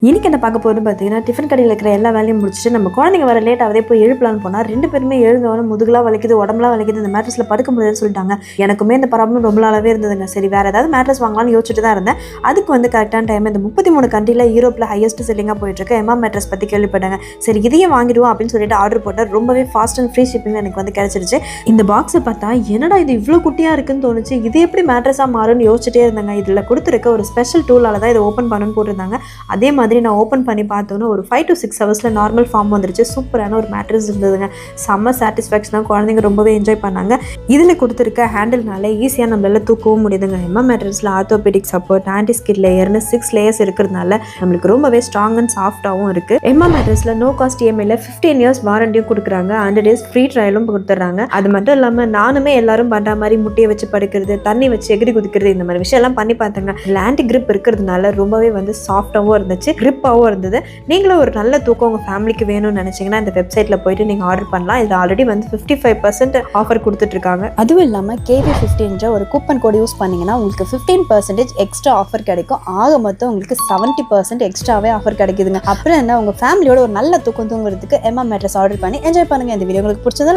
இன்னைக்கு என்ன பார்க்க போறோம்னு பார்த்தீங்கன்னா, டிஃபன் கடையில் இருக்கிற எல்லா வேலையும் முடிச்சுட்டு நம்ம குழந்தைங்க வர லேட் ஆகுதே போய் எழுப்பலான்னு போனால் 2 பேருமே எழுந்தவொடனே முதுகுலாம் வலிக்குது, உடம்புலாம் வலிக்குது, இந்த மேட்ரஸில் படுக்க முடியாதுன்னு சொல்லிட்டாங்க. எனக்குமே இந்த ப்ராப்ளம் ரொம்ப நாளாகவே இருந்ததுங்க. சரி வேறு ஏதாவது மேட்ரஸ் வாங்கலாம்னு யோசிச்சுட்டு தான் இருந்தேன். அதுக்கு வந்து கரெக்டான டைம் இந்த 33 கண்ட்ரியில் யூரோப்பில் ஹையஸ்ட் செல்லிங்காக போயிட்டுருக்கு எம்மா மேட்ரஸ் பற்றி கேள்விப்பட்டாங்க. சரி இதையும் வாங்கிடுவோம் அப்படின்னு சொல்லிட்டு ஆர்டர் போட்டால் ரொம்பவே ஃபாஸ்ட் அண்ட் ஃப்ரீ ஷிப்பிங் எனக்கு வந்து கிடச்சிருச்சு. இந்த பாக்ஸை பார்த்தா என்னடா இது இவ்வளோ குட்டியாக இருக்குன்னு தோணுச்சு. இது எப்படி மேட்ரஸாக மாறும்னு யோசிச்சுட்டே இருந்தாங்க. இதில் கொடுத்துருக்க ஒரு ஸ்பெஷல் டூலால் தான் இதை ஓப்பன் பண்ணணும்னு போட்டிருந்தாங்க. அதே மாதிரி நான் ஓப்பன் பண்ணி பார்த்தோன்னா ஒரு 5 to 6 ஹவர்ஸில் நார்மல் ஃபார்ம் வந்துருச்சு. சூப்பரான ஒரு மேட்ரஸ் இருந்ததுங்க. செம்ம சாட்டிஸ்ஃபேக்ஷனாக குழந்தைங்க ரொம்பவே என்ஜாய் பண்ணாங்க. இதில் கொடுத்துருக்க ஹேண்டில்னால ஈஸியாக நம்மளால தூக்கவும் முடியுதுங்க. எம்மா மேட்ரஸில் ஆர்த்தோபெடிக் சப்போர்ட், ஆன்டி ஸ்கிட் லேயர்னு 6 லேயர்ஸ் இருக்கிறதுனால நம்மளுக்கு ரொம்பவே ஸ்ட்ராங் அண்ட் சாஃப்டாகவும் இருக்குது. எம்மா மேட்ரஸில் நோ காஸ்ட் இஎம்ஐயில் 15 இயர்ஸ் வாரண்டியும் கொடுக்குறாங்க. 100 days ஃப்ரீ ட்ரையலும் கொடுத்துட்றாங்க. அது மட்டும் இல்லாமல் நானுமே எல்லாரும் பண்ணுற மாதிரி முட்டையை வச்சு படுக்கிறது, தண்ணி வச்சு எகிரி குதிக்கிறது, இந்த மாதிரி விஷயம்லாம் பண்ணி பார்த்தேங்க. ஆன்டி கிரிப் இருக்கிறதுனால ரொம்பவே வந்து சாஃப்டாகவும் இருந்துச்சு, கிரிப்பாகவும் இருந்தது. நீங்களும் ஒரு நல்ல தூக்கம் உங்கள் ஃபேமிலிக்கு வேணும்னு நினச்சிங்கன்னா இந்த வெப்சைட்டில் போயிட்டு நீங்கள் ஆர்டர் பண்ணலாம். இது ஆல்ரெடி வந்து 55% ஆஃபர் கொடுத்துட்ருக்காங்க. அதுவும் இல்லாமல் KV15 ஒரு கூப்பன் கோட் யூஸ் பண்ணிங்கன்னா உங்களுக்கு 15% எக்ஸ்ட்ரா ஆஃபர் கிடைக்கும். ஆக மொத்தம் உங்களுக்கு 70% எக்ஸ்ட்ராவே ஆஃபர் கிடைக்குதுங்க. அப்புறம் என்ன, உங்கள் ஃபேமிலியோட ஒரு நல்ல தூக்கம் தூங்குறதுக்கு எம்மா மேட்ரஸ் ஆர்டர் பண்ணி என்ஜாய் பண்ணுங்கள். இந்த வீடியோ உங்களுக்கு பிடிச்சதா